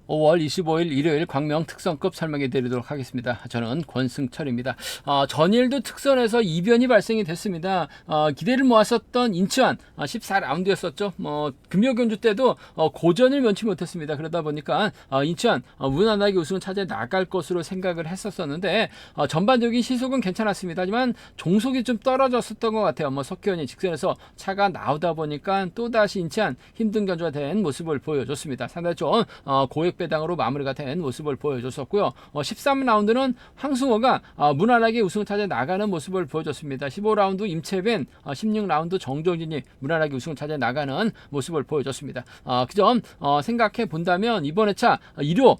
5월 25일 일요일 광명 특선급 설명해 드리도록 하겠습니다. 저는 권승철입니다. 전일도 특선에서 이변이 발생이 됐습니다. 기대를 모았었던 인천 14라운드였었죠. 금요경주 때도 고전을 면치 못했습니다. 그러다 보니까 인천 무난하게 우승을 차지해 나갈 것으로 생각을 했었는데 전반적인 시속은 괜찮았습니다. 하지만 종속이 좀 떨어졌었던 것 같아요. 석현이 직선에서 차가 나오다 보니까 또다시 인천 힘든 견주가 된 모습을 보여줬습니다. 상당히 좀 고액 배당으로 마무리가 된 모습을 보여줬었고요. 13라운드는 황승호가 무난하게 우승을 차지해 나가는 모습을 보여줬습니다. 15라운드 임채빈, 16라운드 정종진이 무난하게 우승을 차지해 나가는 모습을 보여줬습니다. 그 점 생각해 본다면 이번 회차 1호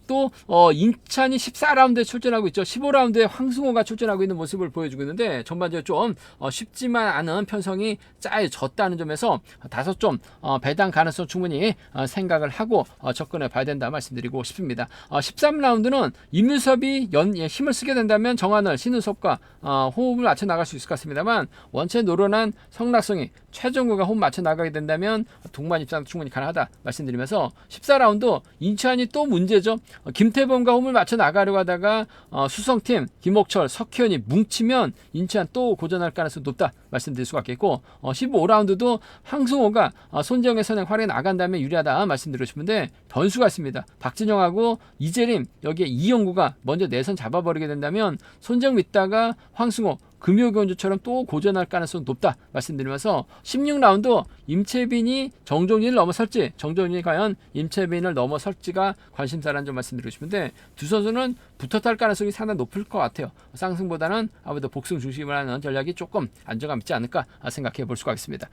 또 인천이 14라운드에 출전하고 있죠. 15라운드에 황승호가 출전하고 있는 모습을 보여주고 있는데 전반적으로 좀 쉽지만 않은 편성이 짜여졌다는 점에서 다소 좀 배당 가능성 충분히 생각을 하고 접근해 봐야 된다 말씀드리고 싶습니다. 13라운드는 임유섭이 힘을 쓰게 된다면 정한을 신은섭과 호흡을 맞춰 나갈 수 있을 것 같습니다만 원체 노련한 성낙성이 최종구가 호흡 맞춰 나가게 된다면 동반 입장도 충분히 가능하다 말씀드리면서 14라운드 인천이 또 문제죠. 김태범과 홈을 맞춰 나가려고 하다가 수성팀 김옥철, 석현이 뭉치면 인천 또 고전할 가능성이 높다 말씀드릴 수가 있겠고 15라운드도 황승호가 손정의 선행 활약에 나간 다음에 유리하다 말씀드리고 싶은데 변수가 있습니다. 박진영하고 이재림 여기에 이영구가 먼저 내선 잡아버리게 된다면 손정 믿다가 황승호 금요경주처럼 또 고전할 가능성이 높다 말씀드리면서 16라운드 임채빈이 정종진을 넘어설지 정종진이 과연 임채빈을 넘어설지가 관심사라는 점 말씀드리고 싶은데 두 선수는 붙어탈 가능성이 상당히 높을 것 같아요. 쌍승보다는 아무래도 복승 중심으로 하는 전략이 조금 안정감 있지 않을까 생각해 볼 수가 있습니다.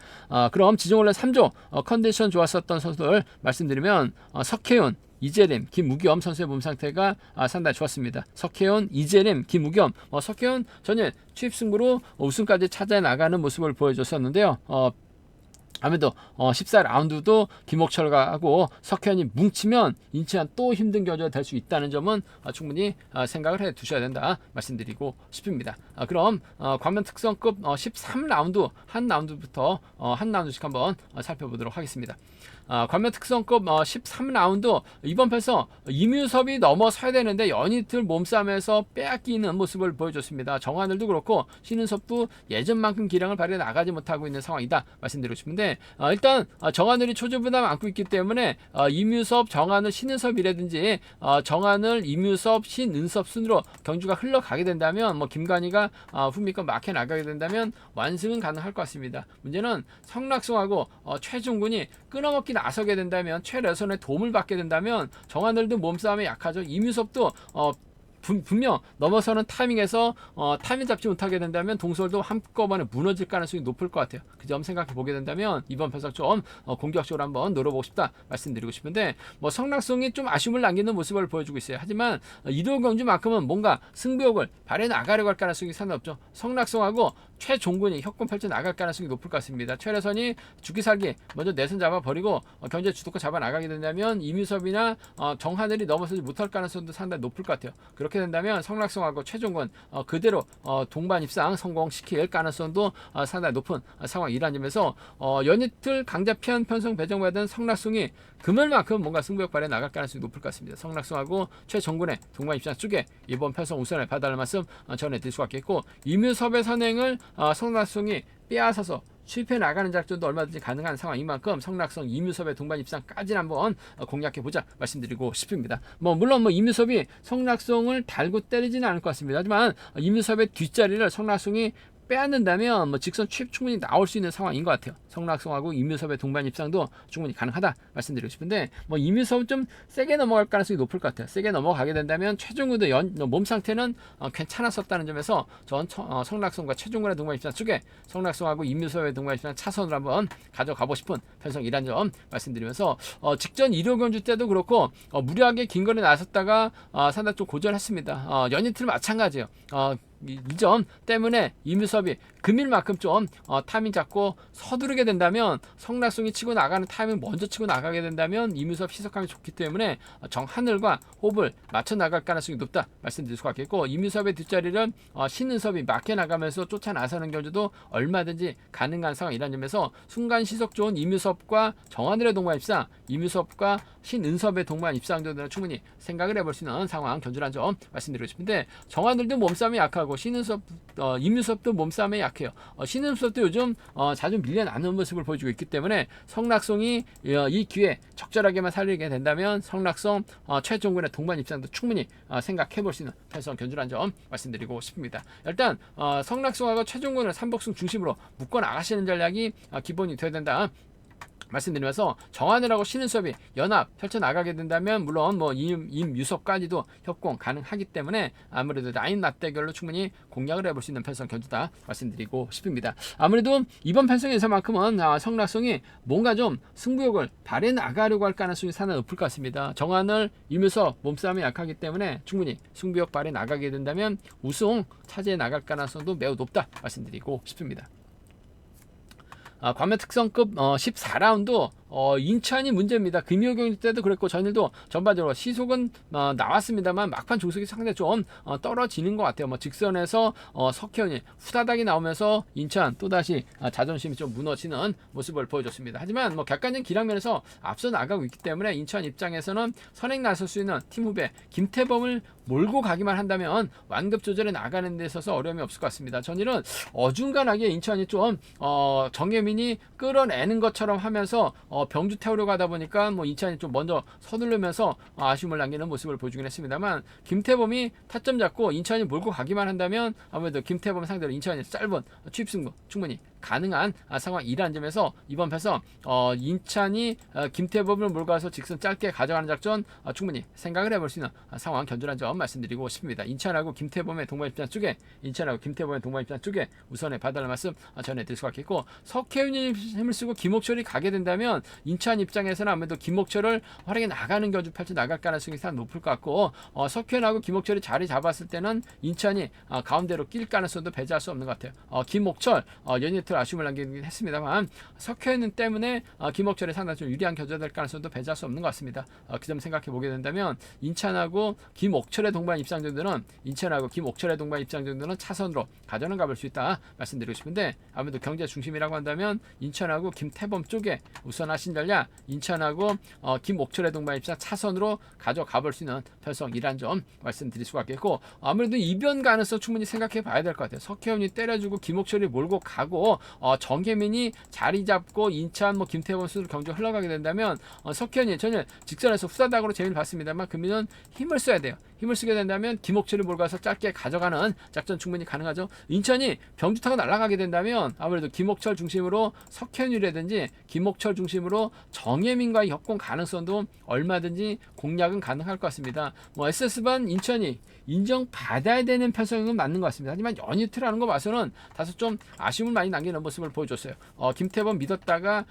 그럼 지정원래 3조 컨디션 좋았었던 선수들 말씀드리면 석혜윤, 이재림, 김우겸 선수의 몸 상태가 상당히 좋았습니다. 석혜원, 이재림, 김우겸, 석혜원 전일 취입 승부로 우승까지 찾아 나가는 모습을 보여줬었는데요. 아무래도 14라운드도 김옥철하고 석현이 뭉치면 인천 또 힘든 견주가 될 수 있다는 점은 충분히 생각을 해 두셔야 된다 말씀드리고 싶습니다. 그럼 광명 특선급 13라운드 한 라운드부터 한 라운드씩 한번 살펴보도록 하겠습니다. 광명 특선급 13라운드 이번 편에서 임유섭이 넘어서야 되는데 연이틀 몸싸움에서 빼앗기는 모습을 보여줬습니다. 정하늘도 그렇고 신은섭도 예전만큼 기량을 발휘해 나가지 못하고 있는 상황이다 말씀드리고 싶은데 일단 정하늘이 초조부담 안고 있기 때문에 임유섭, 정하늘, 신은섭이라든지 정하늘, 임유섭, 신은섭 순으로 경주가 흘러가게 된다면 김관희가 후미권 막혀 나가게 된다면 완승은 가능할 것 같습니다. 문제는 성낙송하고 최종군이 끊어먹기 나서게 된다면 최래선의 도움을 받게 된다면 정하늘도 몸싸움에 약하죠. 임유섭도 분명 넘어서는 타이밍에서 타이밍 잡지 못하게 된다면 동설도 한꺼번에 무너질 가능성이 높을 것 같아요. 그 점 생각해 보게 된다면 이번 편석 좀 공격적으로 한번 노려보고 싶다 말씀드리고 싶은데 성낙성이 좀 아쉬움을 남기는 모습을 보여주고 있어요. 하지만 이도 경주만큼은 뭔가 승부욕을 발휘해 나가려고 할 가능성이 상당히 없죠. 성낙성하고 최종군이 협공 펼쳐 나갈 가능성이 높을 것 같습니다. 최래선이 죽기 살기 먼저 내선 잡아버리고 경제 주도권 잡아 나가게 된다면 이민섭이나 정하늘이 넘어서지 못할 가능성도 상당히 높을 것 같아요. 그렇게 된다면 성낙성하고 최종군 그대로 동반 입상 성공시킬 가능성도 상당히 높은 상황이라는 점에서 연이틀 강자 편성 배정받은 성낙성이 금일만큼 뭔가 승부욕 발휘해 나갈 가능성이 높을 것 같습니다. 성낙성하고 최종군의 동반 입상 쪽에 이번 편성 우선을 받아갈 말씀 전해드릴 수가 있겠고 임유섭의 선행을 성낙성이 빼앗아서 취입해 나가는 작전도 얼마든지 가능한 상황인 만큼 성낙성, 임유섭의 동반 입상까지는 한번 공략해보자 말씀드리고 싶습니다. 물론 임유섭이 성낙성을 달고 때리지는 않을 것 같습니다. 하지만 임유섭의 뒷자리를 성낙성이 빼앗는다면 직선 취입 충분히 나올 수 있는 상황인 것 같아요. 성낙성하고 임유섭의 동반 입상도 충분히 가능하다 말씀드리고 싶은데 임유섭은 좀 세게 넘어갈 가능성이 높을 것 같아요. 세게 넘어가게 된다면 최종구도 몸 상태는 괜찮았었다는 점에서 전 성낙성과 최종군의 동반 입상 쪽에 성낙성하고 임유섭의 동반 입상 차선으로 한번 가져가고 싶은 편성이라는 점 말씀드리면서 직전 1호 경주 때도 그렇고 무리하게 긴 거리에 나섰다가 상당히 좀 고전했습니다. 연이틀 마찬가지예요. 이 점 때문에 이뮤섭이 금일만큼 좀 타이밍 잡고 서두르게 된다면 성낙송이 치고 나가는 타이밍 먼저 치고 나가게 된다면 이뮤섭 희석감이 좋기 때문에 정하늘과 호흡을 맞춰 나갈 가능성이 높다 말씀드릴 수가 있겠고, 이뮤섭의 뒷자리를 신은섭이 맞게 나가면서 쫓아 나서는 경우도 얼마든지 가능한 상황이라는 점에서 순간 시속 좋은 이뮤섭과 정하늘의 동반 입상, 이뮤섭과 신은섭의 동반 입상 정도는 충분히 생각을 해볼 수 있는 상황 견주라는 점 말씀드리고 싶은데, 정하늘도 몸싸움이 약하고 이뮤섭도 몸싸움에 약해요. 신은섭도 요즘 자주 밀려나는 모습을 보여주고 있기 때문에 성낙송이 이 기회 적절하게만 살리게 된다면 성낙송 최종군의 동반 입상도 충분히 생각해 볼 수 있는 편성 견주라는 점 말씀드리고 싶습니다. 일단 성낙송하고 최종군을 삼복승 중심으로 묶어 나가시는 전략이 기본이 되어야 된다 말씀드리면서, 정하늘하고 신은섭이 연합 펼쳐나가게 된다면 물론 뭐 임유섭까지도 협공 가능하기 때문에 아무래도 라인 맞대결로 충분히 공략을 해볼 수 있는 편성 견주다 말씀드리고 싶습니다. 아무래도 이번 편성에서만큼은 성낙송이 뭔가 좀 승부욕을 발휘해 나가려고 할 가능성이 상당히 높을 것 같습니다. 정하늘, 임유섭 몸싸움이 약하기 때문에 충분히 승부욕 발휘해 나가게 된다면 우승 차지해 나갈 가능성도 매우 높다 말씀드리고 싶습니다. 관면 특성급 14라운드 인천이 문제입니다. 금요경 때도 그랬고 전일도 전반적으로 시속은 나왔습니다만 막판 조속이 상당히 좀 떨어지는 것 같아요. 직선에서 석현이 후다닥이 나오면서 인천 또다시 자존심이 좀 무너지는 모습을 보여줬습니다. 하지만 객관적인 기량면에서 앞서 나가고 있기 때문에 인천 입장에서는 선행 나설 수 있는 팀 후배 김태범을 몰고 가기만 한다면 완급 조절에 나가는 데 있어서 어려움이 없을 것 같습니다. 전일은 어중간하게 인천이 좀 정예민이 끌어내는 것처럼 하면서 병주 태우려고 하다 보니까 인천이 좀 먼저 서두르면서 아쉬움을 남기는 모습을 보여주긴 했습니다만, 김태범이 타점 잡고 인천이 몰고 가기만 한다면 아무래도 김태범 상대로 인천이 짧은 추입승부 충분히 가능한 상황이라는 점에서 이번 편성 인천이 김태범을 몰고 가서 직선 짧게 가져가는 작전 충분히 생각을 해볼 수 있는 상황 견주라는 점 말씀드리고 싶습니다. 인천하고 김태범의 동반 입장 쪽에 우선의 봐달라는 말씀 전해드릴 수가 있겠고, 석혜윤이 힘을 쓰고 김옥철이 가게 된다면 인천 입장에서는 아무래도 김옥철을 활용해 나가는 견주 펼쳐 나갈 가능성이 상당히 높을 것 같고, 석혜윤하고 김옥철이 자리 잡았을 때는 인천이 가운데로 낄 가능성도 배제할 수 없는 것 같아요. 김옥철 연이트 아쉬움을 남기긴 했습니다만 석현은 때문에 김옥철이 상당히 좀 유리한 견주가 될 가능성도 배제할 수 없는 것 같습니다. 그 점 생각해 보게 된다면 인천하고 김옥철의 동반 입상 정도는 차선으로 가져는 가볼 수 있다 말씀드리고 싶은데, 아무래도 경제 중심이라고 한다면 인천하고 김태범 쪽에 우선하신 전략, 인천하고 김옥철의 동반 입상 차선으로 가져가볼 수 있는 편성이란 점 말씀드릴 수가 있겠고, 아무래도 이변 가능성 충분히 생각해 봐야 될 것 같아요. 석혜원이 때려주고 김옥철이 몰고 가고 정혜민이 자리 잡고 인천 김태범 수로 경주 흘러가게 된다면 석현이 전혀 직선에서 후다닥으로 재미를 봤습니다만 금민은 힘을 써야 돼요. 힘을 쓰게 된다면 김옥철을 몰고 가서 짧게 가져가는 작전 충분히 가능하죠. 인천이 병주 타고 날아가게 된다면 아무래도 김옥철 중심으로 석현이라든지 김옥철 중심으로 정혜민과의 협공 가능성도 얼마든지 공략은 가능할 것 같습니다. SS반 인천이 인정받아야 되는 편성은 맞는 것 같습니다. 하지만 연이트라는 거 봐서는 다소 좀 아쉬움을 많이 남기는 모습을 보여줬어요. 김태범 믿었다가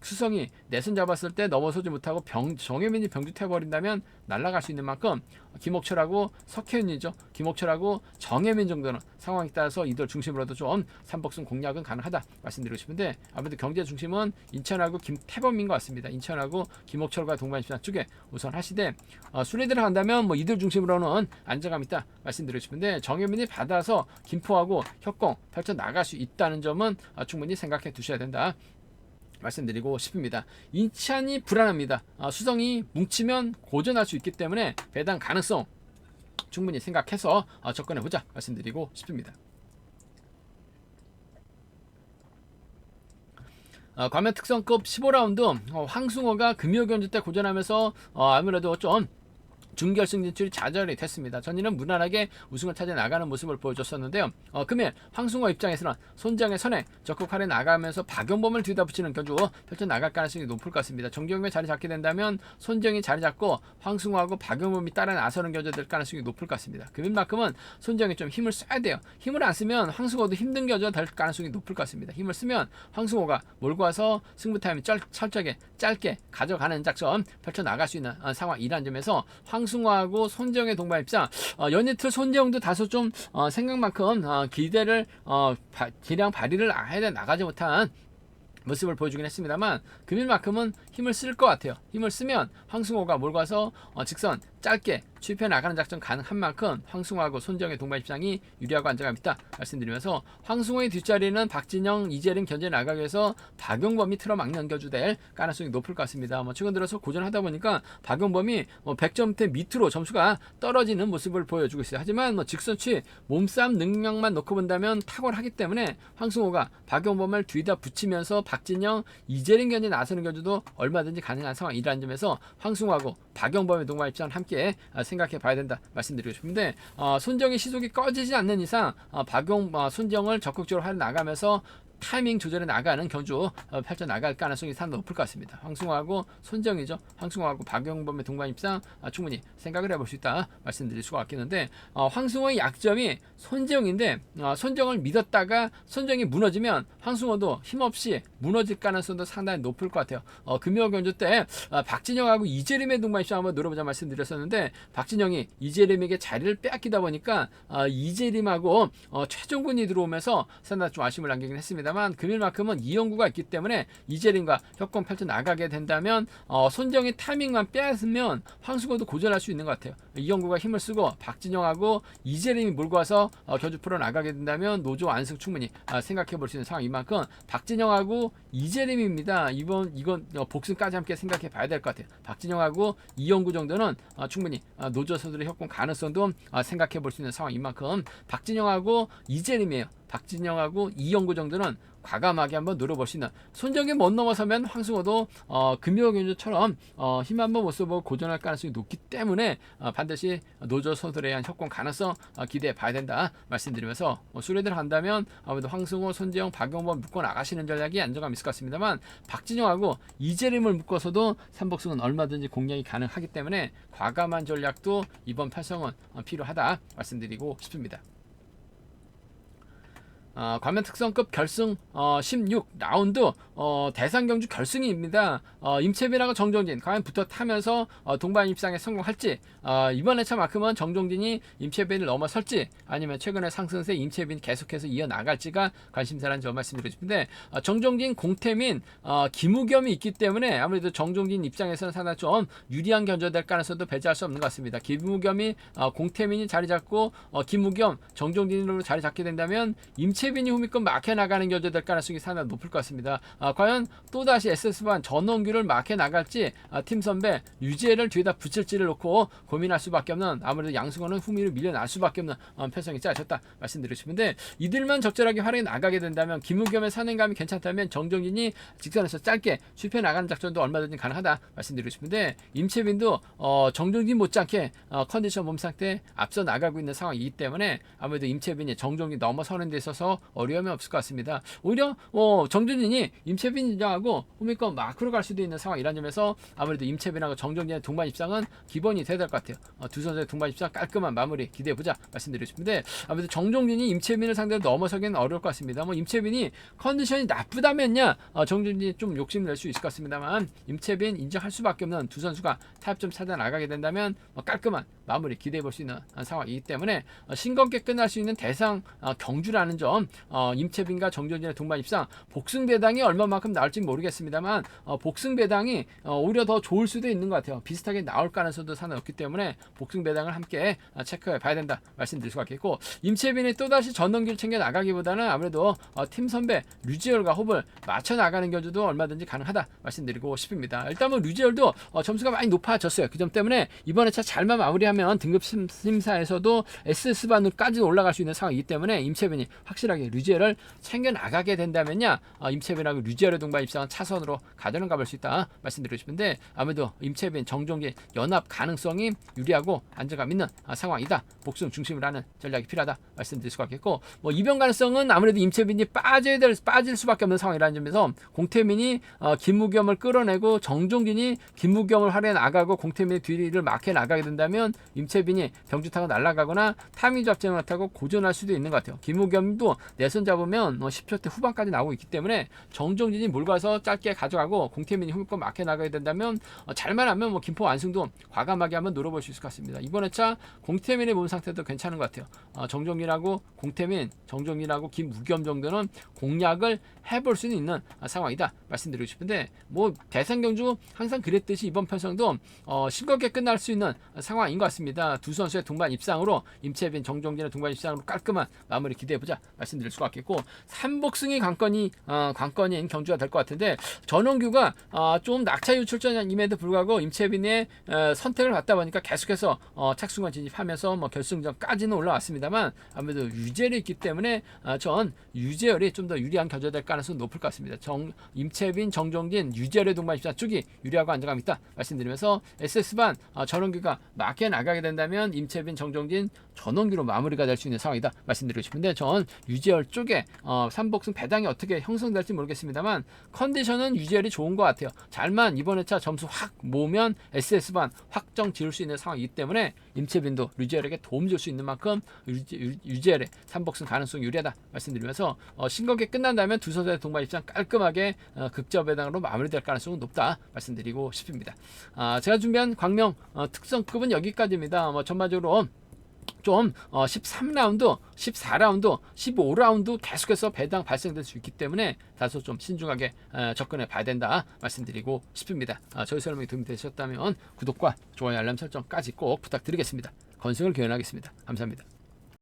수성이 내선 잡았을 때 넘어서지 못하고 정혜민이 병주 태워버린다면 날아갈 수 있는 만큼 김옥철하고 석혜윤이죠. 김옥철하고 정혜민 정도는 상황에 따라서 이들 중심으로도 좀 삼복승 공략은 가능하다 말씀드리고 싶은데, 아무래도 경제 중심은 인천하고 김태범인 것 같습니다. 인천하고 김옥철과 동반입상 쪽에 우선 하시되 순위 들어간다면 이들 중심으로는 안정감 있다 말씀드리고 싶은데, 정혜민이 받아서 김포하고 협공 펼쳐 나갈 수 있다는 점은 충분히 생각해 두셔야 된다 말씀드리고 싶습니다. 인천이 불안합니다. 수성이 뭉치면 고전할 수 있기 때문에 배당 가능성 충분히 생각해서 접근해보자 말씀드리고 싶습니다. 과면 특성급 15라운드 황승호가 금요경주 때 고전하면서 아무래도 좀 준결승 진출이 좌절이 됐습니다. 전일은 무난하게 우승을 차지해 나가는 모습을 보여줬었는데요. 금일 황승호 입장에서는 손장의 선에 적극하려 나가면서 박용범을 뒤다 붙이는 견주 펼쳐 나갈 가능성이 높을 것 같습니다. 정경이 자리 잡게 된다면 손정이 자리 잡고 황승호하고 박용범이 따라 나서는 견주 될 가능성이 높을 것 같습니다. 금일만큼은 손정이 좀 힘을 써야 돼요. 힘을 안 쓰면 황승호도 힘든 견주가 될 가능성이 높을 것 같습니다. 힘을 쓰면 황승호가 몰고 와서 승부 타임이 철저하게 짧게 가져가는 작전 펼쳐 나갈 수 있는 상황이라는 점에서 황승호하고 손재영의 동반 입장. 연이틀 손재영도 다소 좀 생각만큼 기대를 기량 발휘를 해야 나가지 못한 모습을 보여주긴 했습니다만 금일만큼은 힘을 쓸 것 같아요. 힘을 쓰면 황승호가 몰고 와서 직선 짧게 추입해 나가는 작전 가능한 만큼 황승호하고 손재영의 동반 입장이 유리하고 안정감 있다 말씀드리면서 황승호의 뒷자리는 박진영, 이재림 견제 나가기 위해서 박용범이 틀어막는 연결주될 가능성이 높을 것 같습니다. 최근 들어서 고전하다 보니까 박용범이 100점대 밑으로 점수가 떨어지는 모습을 보여주고 있어요. 하지만 직선 추입, 몸싸움 능력만 놓고 본다면 탁월하기 때문에 황승호가 박용범을 뒤에다 붙이면서 박진영, 이재림 견제 나서는 견주도 얼마든지 가능한 상황이라는 점에서 황승호하고 박용범의 동반 입장을 함께 생각해 봐야 된다 말씀드리고 싶은데 손정의 시속이 꺼지지 않는 이상 손정을 적극적으로 해 나가면서 타이밍 조절해 나가는 견주 펼쳐 나갈 가능성이 상당히 높을 것 같습니다. 황승호하고 손정이죠. 황승호하고 박용범의 동반 입장 충분히 생각을 해볼 수 있다 말씀드릴 수가 있겠는데 황승호의 약점이 손정인데 손정을 믿었다가 손정이 무너지면 황승호도 힘없이 무너질 가능성도 상당히 높을 것 같아요. 금요 견주 때 박진영하고 이재림의 동반 입장 한번 노려보자 말씀드렸었는데 박진영이 이재림에게 자리를 빼앗기다 보니까 이재림하고 최종근이 들어오면서 상당히 좀 아쉬움을 남기긴 했습니다. 금일만큼은 이영구가 있기 때문에 이재림과 협공 펼쳐 나가게 된다면 손정의 타이밍만 빼앗으면 황승호도 고전할 수 있는 것 같아요. 이영구가 힘을 쓰고 박진영하고 이재림이 몰고 와서 견주 풀어 나가게 된다면 노조 안승 충분히 생각해 볼 수 있는 상황인 만큼 박진영하고 이재림입니다. 이건 복승까지 함께 생각해 봐야 될 것 같아요. 박진영하고 이영구 정도는 충분히 노조 선수들의 협공 가능성도 생각해 볼 수 있는 상황인 만큼 박진영하고 이재림이에요. 박진영하고 이영구 정도는 과감하게 한번 노려볼 수 있는 손정이 못 넘어서면 황승호도 금요경주처럼 힘 한번 못 써보고 고전할 가능성이 높기 때문에 반드시 노조 선수들에 의한 협공 가능성 기대해 봐야 된다 말씀드리면서 수레들 한다면 아무래도 황승호, 손재영, 박용범 묶어 나가시는 전략이 안정감 있을 것 같습니다만 박진영하고 이재림을 묶어서도 삼복승은 얼마든지 공략이 가능하기 때문에 과감한 전략도 이번 편성은 필요하다 말씀드리고 싶습니다. 과면 특성급 결승 16라운드 대상경주 결승입니다. 임채빈하고 정종진 과연 붙어 타면서 동반 입상에 성공할지 이번 회차만큼은 정종진이 임채빈을 넘어설지 아니면 최근에 상승세 임채빈이 계속해서 이어나갈지가 관심사라는 점 말씀드리고 싶은데 정종진, 공태민, 김우겸이 있기 때문에 아무래도 정종진 입장에서는 상당히 좀 유리한 견제될 가능성도 배제할 수 없는 것 같습니다. 김우겸이 공태민이 자리 잡고 김우겸, 정종진으로 자리 잡게 된다면 임채빈이 후미권 막혀 나가는 견제될 가능성이 상당히 높을 것 같습니다. 과연 또다시 SS반 전원규를 막혀 나갈지 팀 선배 유지혜를 뒤에다 붙일지를 놓고 고민할 수밖에 없는 아무래도 양승호는 후미로 밀려날 수밖에 없는 편성이 짜졌다 말씀드리고 싶은데 이들만 적절하게 활용해 나가게 된다면 김우겸의 선행감이 괜찮다면 정종진이 직선에서 짧게 수입해 나가는 작전도 얼마든지 가능하다 말씀드리고 싶은데 임채빈도 정종진 못지않게 컨디션 몸 상태 앞서 나가고 있는 상황이기 때문에 아무래도 임채빈이 정종진 넘어서는 데 있어서 어려움이 없을 것 같습니다. 오히려 정종진이 임채빈 인정하고 후미권 마크로 갈 수도 있는 상황이라는 점에서 아무래도 임채빈하고 정종진의 동반 입상은 기본이 돼야 될 것 같아요. 두 선수의 동반 입상 깔끔한 마무리 기대해보자 말씀드리고 싶은데 아무래도 정종진이 임채빈을 상대로 넘어서기는 어려울 것 같습니다. 임채빈이 컨디션이 나쁘다면야 정종진이 좀 욕심 낼 수 있을 것 같습니다만 임채빈 인정할 수밖에 없는 두 선수가 타협점 찾아 나가게 된다면 깔끔한 마무리 기대해볼 수 있는 상황이기 때문에 싱겁게 끝날 수 있는 대상 경주라는 점 임채빈과 정종진의 동반 입상 복승 배당이 얼마만큼 나올지 모르겠습니다만 복승 배당이 오히려 더 좋을 수도 있는 것 같아요. 비슷하게 나올 가능성도 상당히 없기 때문에 복승 배당을 함께 체크해 봐야 된다 말씀드릴 수가 있겠고 임채빈이 또다시 전원기를 챙겨 나가기보다는 아무래도 팀 선배 류지열과 호흡을 맞춰 나가는 견주도 얼마든지 가능하다 말씀드리고 싶습니다. 일단 류지열도 점수가 많이 높아졌어요. 그 점 때문에 이번 회차 잘만 마무리하면 등급 심사에서도 SS반으로까지 올라갈 수 있는 상황이기 때문에 임채빈이 확실하게 류지열을 챙겨 나가게 된다면야 임채빈하고 류지열의 동반 입상은 차선으로 가져는 가볼 수 있다 말씀드리고 싶은데 아무래도 임채빈, 정종진 연합 가능성이 유리하고 안정감 있는 상황이다. 복승 중심으로 하는 전략이 필요하다 말씀드릴 수가 있겠고 이변 가능성은 아무래도 임채빈이 빠질 수밖에 없는 상황이라는 점에서 공태민이 김우겸을 끌어내고 정종진이 김우겸을 활용해 나가고 공태민의 뒤를 막혀 나가게 된다면 임채빈이 경주 타고 날아가거나 타이밍 잡지를 못하고 고전할 수도 있는 것 같아요. 김우겸도 내선 잡으면 10초대 후반까지 나오고 있기 때문에 정종진이 몰가서 짧게 가져가고 공태민이 후미권 막혀 나가야 된다면 잘만 하면 김포 완승도 과감하게 한번 노려볼 수 있을 것 같습니다. 이번 회차 공태민의 몸 상태도 괜찮은 것 같아요. 정종진하고 공태민, 정종진하고 김우겸 정도는 공략을 해볼 수 있는 상황이다 말씀드리고 싶은데 대선 경주 항상 그랬듯이 이번 편성도 싱겁게 끝날 수 있는 상황인 것 같습니다. 두 선수의 동반 입상으로 임채빈, 정종진의 동반 입상으로 깔끔한 마무리 기대해보자 말씀드릴 수가 있겠고, 삼복승이 관건인 경주가 될 것 같은데 전원규가 좀 낙차 유출전임에도 불구하고 임채빈의 선택을 받다 보니까 계속해서 착승권 진입하면서 결승전까지는 올라왔습니다만 아무래도 유재열이 있기 때문에 전 유재열이 좀 더 유리한 견제가 될 가능성이 높을 것 같습니다. 임채빈, 정종진, 유재열의 동반 입상 쪽이 유리하고 안정감 있다 말씀드리면서 SS반 전원규가 맞게 나가게 된다면 임채빈, 정종진, 전원규로 마무리가 될 수 있는 상황이다 말씀드리고 싶은데, 전 유재열 쪽에 삼복승 배당이 어떻게 형성될지 모르겠습니다만 컨디션은 유재열이 좋은 것 같아요. 잘만 이번 회차 점수 확 모으면 SS반 확정 지을 수 있는 상황이기 때문에 임채빈도 유재열에게 도움 줄 수 있는 만큼 유재열의 삼복승 가능성이 유리하다 말씀드리면서 싱겁게 끝난다면 두 선수의 동반 입장 깔끔하게 극저 배당으로 마무리될 가능성은 높다 말씀드리고 싶습니다. 제가 준비한 광명 특성급은 여기까지입니다. 전반적으로 좀 13라운드, 14라운드, 15라운드 계속해서 배당 발생될 수 있기 때문에 다소 좀 신중하게 접근해 봐야 된다 말씀드리고 싶습니다. 저희 설명이 도움이 되셨다면 구독과 좋아요, 알람 설정까지 꼭 부탁드리겠습니다. 건승을 기원하겠습니다. 감사합니다.